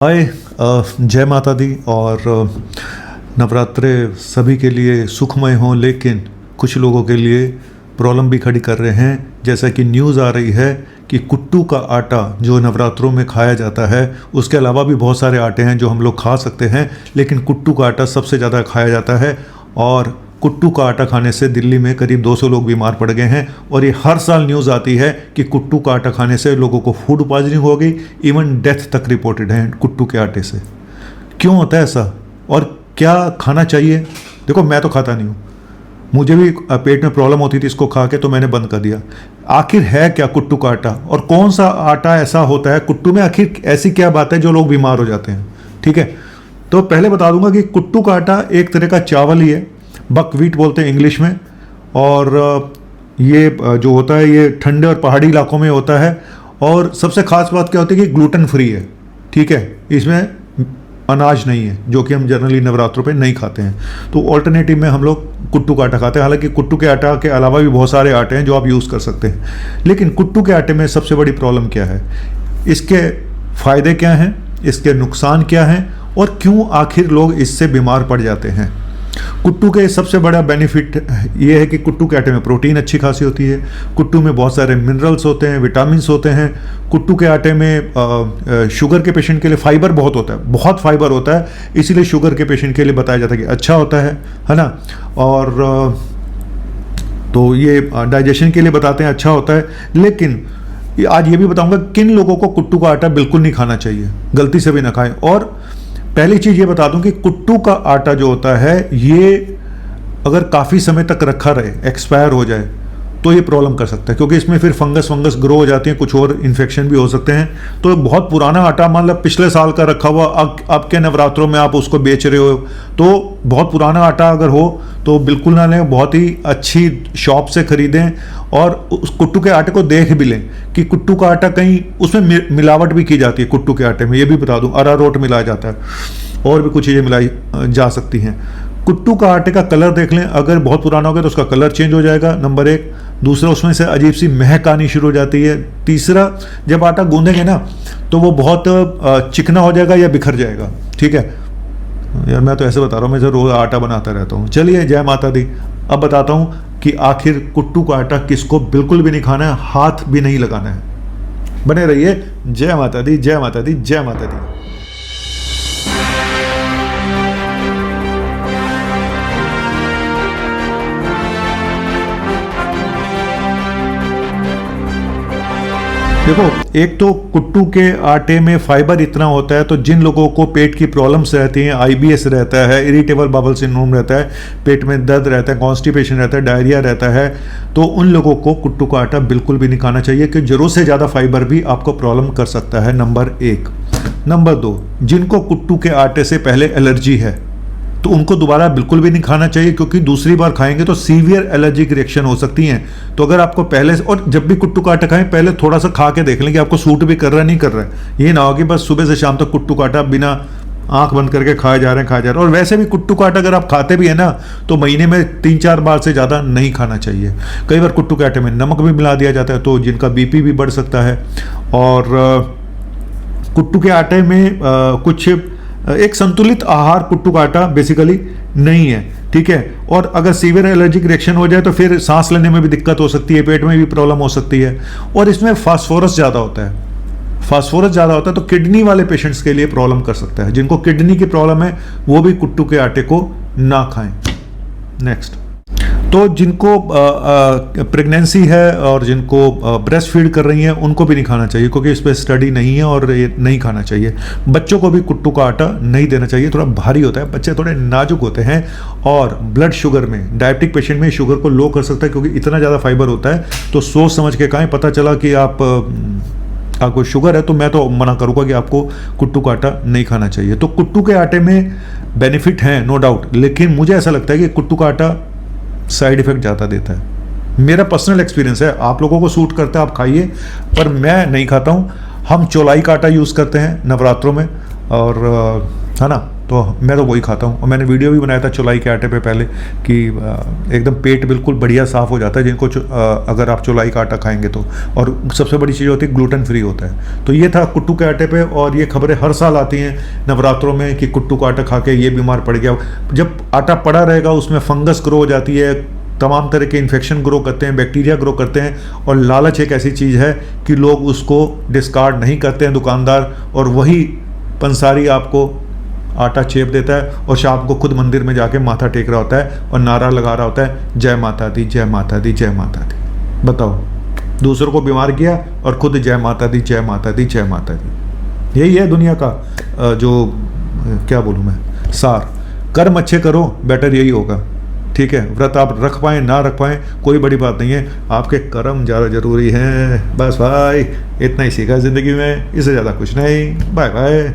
हाय। जय माता दी। और नवरात्रे सभी के लिए सुखमय हों, लेकिन कुछ लोगों के लिए प्रॉब्लम भी खड़ी कर रहे हैं। जैसा कि न्यूज़ आ रही है कि कुट्टू का आटा जो नवरात्रों में खाया जाता है, उसके अलावा भी बहुत सारे आटे हैं जो हम लोग खा सकते हैं, लेकिन कुट्टू का आटा सबसे ज़्यादा खाया जाता है। और कुट्टू का आटा खाने से दिल्ली में करीब 200 लोग बीमार पड़ गए हैं। और ये हर साल न्यूज़ आती है कि कुट्टू का आटा खाने से लोगों को फूड पॉइजनिंग हो गई, इवन डेथ तक रिपोर्टेड है कुट्टू के आटे से। क्यों होता है ऐसा और क्या खाना चाहिए? देखो, मैं तो खाता नहीं हूँ, मुझे भी पेट में प्रॉब्लम होती थी इसको खा के, तो मैंने बंद कर दिया। आखिर है क्या कुट्टू का आटा, और कौन सा आटा ऐसा होता है कुट्टू में? आखिर ऐसी क्या बात है जो लोग बीमार हो जाते हैं? ठीक है, तो पहले बता दूंगा कि कुट्टू का आटा एक तरह का चावल ही है, बकव्हीट बोलते हैं इंग्लिश में। और ये जो होता है ये ठंडे और पहाड़ी इलाकों में होता है। और सबसे खास बात क्या होती है कि ग्लूटेन फ्री है। ठीक है, इसमें अनाज नहीं है, जो कि हम जनरली नवरात्रों पे नहीं खाते हैं। तो ऑल्टरनेटिव में हम लोग कुट्टू का आटा खाते हैं। हालांकि कुट्टू के आटा के अलावा भी बहुत सारे आटे हैं जो आप यूज़ कर सकते हैं, लेकिन कुट्टू के आटे में सबसे बड़ी प्रॉब्लम क्या है, इसके फ़ायदे क्या हैं, इसके नुकसान क्या हैं, और क्यों आखिर लोग इससे बीमार पड़ जाते हैं। कुट्टू के सबसे बड़ा बेनिफिट ये है कि कुट्टू के आटे में प्रोटीन अच्छी खासी होती है। कुट्टू में बहुत सारे मिनरल्स होते हैं, विटामिन्स होते हैं। कुट्टू के आटे में शुगर के पेशेंट के लिए फाइबर बहुत होता है, बहुत फाइबर होता है, इसीलिए शुगर के पेशेंट के लिए बताया जाता है कि अच्छा होता है ना। और तो ये डाइजेशन के लिए बताते हैं अच्छा होता है। लेकिन आज ये भी बताऊंगा किन लोगों को कुट्टू का आटा बिल्कुल नहीं खाना चाहिए, गलती से भी ना खाएं। और पहली चीज़ ये बता दूं कि कुट्टू का आटा जो होता है ये अगर काफ़ी समय तक रखा रहे, एक्सपायर हो जाए, तो ये प्रॉब्लम कर सकता है, क्योंकि इसमें फिर फंगस ग्रो हो जाती है, कुछ और इन्फेक्शन भी हो सकते हैं। तो बहुत पुराना आटा, मतलब पिछले साल का रखा हुआ, अब के नवरात्रों में आप उसको बेच रहे हो, तो बहुत पुराना आटा अगर हो तो बिल्कुल ना लें, बहुत ही अच्छी शॉप से खरीदें। और उस कुट्टू के आटे को देख भी लें कि कुट्टू का आटा कहीं उसमें मिलावट भी की जाती है। कुट्टू के आटे में ये भी बता दूं, अरारोट मिलाया जाता है, और भी कुछ चीज़ें मिलाई जा सकती हैं। कुट्टू का आटे का कलर देख लें, अगर बहुत पुराना हो गया तो उसका कलर चेंज हो जाएगा, नंबर एक। दूसरा, उसमें से अजीब सी महक आनी शुरू हो जाती है। तीसरा, जब आटा गूंदेंगे ना तो वो बहुत चिकना हो जाएगा या बिखर जाएगा। ठीक है यार, मैं तो ऐसे बता रहा हूँ, मैं जो रोज़ आटा बनाता रहता हूँ। चलिए, जय माता दी। अब बताता हूँ कि आखिर कुट्टू का आटा किसको बिल्कुल भी नहीं खाना है, हाथ भी नहीं लगाना है। बने रहिए। जय माता दी, जय माता दी, जय माता दी। देखो, एक तो कुट्टू के आटे में फाइबर इतना होता है, तो जिन लोगों को पेट की प्रॉब्लम्स रहती हैं, आईबीएस रहता है, इरिटेबल बाउल सिंड्रोम रहता है, पेट में दर्द रहता है, कॉन्स्टिपेशन रहता है, डायरिया रहता है, तो उन लोगों को कुट्टू का आटा बिल्कुल भी नहीं खाना चाहिए, कि जरूरत से ज़्यादा फाइबर भी आपको प्रॉब्लम कर सकता है, नंबर एक। नंबर दो, जिनको कुट्टू के आटे से पहले एलर्जी है तो उनको दोबारा बिल्कुल भी नहीं खाना चाहिए, क्योंकि दूसरी बार खाएंगे तो सीवियर एलर्जिक रिएक्शन हो सकती हैं। तो अगर आपको पहले, और जब भी कुट्टू का आटा खाएं पहले थोड़ा सा खा के देख लें कि आपको सूट भी कर रहा है नहीं कर रहा है। ये ना हो कि बस सुबह से शाम तक कुट्टू का आटा बिना आंख बंद करके खाए जा रहे हैं। और वैसे भी कुट्टू का आटा अगर आप खाते भी है ना, तो महीने में 3-4 बार से ज़्यादा नहीं खाना चाहिए। कई बार कुट्टू के आटे में नमक भी मिला दिया जाता है, तो जिनका बीपी भी बढ़ सकता है। और कुट्टू के आटे में कुछ एक संतुलित आहार कुट्टू का आटा बेसिकली नहीं है। ठीक है, और अगर सीवियर एलर्जिक रिएक्शन हो जाए तो फिर सांस लेने में भी दिक्कत हो सकती है, पेट में भी प्रॉब्लम हो सकती है। और इसमें फास्फोरस ज़्यादा होता है, फास्फोरस ज़्यादा होता है, तो किडनी वाले पेशेंट्स के लिए प्रॉब्लम कर सकता है। जिनको किडनी की प्रॉब्लम है वो भी कुट्टू के आटे को ना खाएं। नेक्स्ट, तो जिनको प्रेगनेंसी है और जिनको ब्रेस्ट फीड कर रही हैं उनको भी नहीं खाना चाहिए, क्योंकि इस पर स्टडी नहीं है और ये नहीं खाना चाहिए। बच्चों को भी कुट्टू का आटा नहीं देना चाहिए, थोड़ा भारी होता है, बच्चे थोड़े नाजुक होते हैं। और ब्लड शुगर में, डायबिटिक पेशेंट में शुगर को लो कर सकता है, क्योंकि इतना ज़्यादा फाइबर होता है। तो सोच समझ के खाएं। पता चला कि आपको शुगर है तो मैं तो मना करूँगा कि आपको कुट्टू का आटा नहीं खाना चाहिए। तो कुट्टू के आटे में बेनिफिट हैं नो डाउट, लेकिन मुझे ऐसा लगता है कि कुट्टू का आटा साइड इफेक्ट ज़्यादा देता है। मेरा पर्सनल एक्सपीरियंस है, आप लोगों को सूट करता है आप खाइए, पर मैं नहीं खाता हूँ। हम चौलाई का आटा यूज़ करते हैं नवरात्रों में, और है ना, तो मैं तो वही खाता हूँ। और मैंने वीडियो भी बनाया था चौलाई के आटे पे पहले कि एकदम पेट बिल्कुल बढ़िया साफ़ हो जाता है जिनको अगर आप चौलाई का आटा खाएंगे तो। और सबसे बड़ी चीज़ होती है ग्लूटेन फ्री होता है। तो ये था कुट्टू के आटे पे। और ये खबरें हर साल आती हैं नवरात्रों में कि कुट्टू का आटा खा के ये बीमार पड़ गया। जब आटा पड़ा रहेगा उसमें फंगस ग्रो हो जाती है, तमाम तरह के इन्फेक्शन ग्रो करते हैं, बैक्टीरिया ग्रो करते हैं। और लालच एक ऐसी चीज़ है कि लोग उसको डिस्कार्ड नहीं करते हैं दुकानदार, और वही पंसारी आपको आटा चेप देता है और शाम को खुद मंदिर में जाके माथा टेक रहा होता है और नारा लगा रहा होता है जय माता दी, जय माता दी, जय माता दी। बताओ, दूसरों को बीमार किया और खुद जय माता दी, जय माता दी, जय माता दी। यही है दुनिया का जो क्या बोलूँ मैं, सार। कर्म अच्छे करो, बेटर यही होगा। ठीक है, व्रत आप रख पाएँ ना रख पाएँ कोई बड़ी बात नहीं है, आपके कर्म ज़्यादा ज़रूरी हैं। बस भाई इतना ही सीखा ज़िंदगी में, इससे ज़्यादा कुछ नहीं। Bye bye.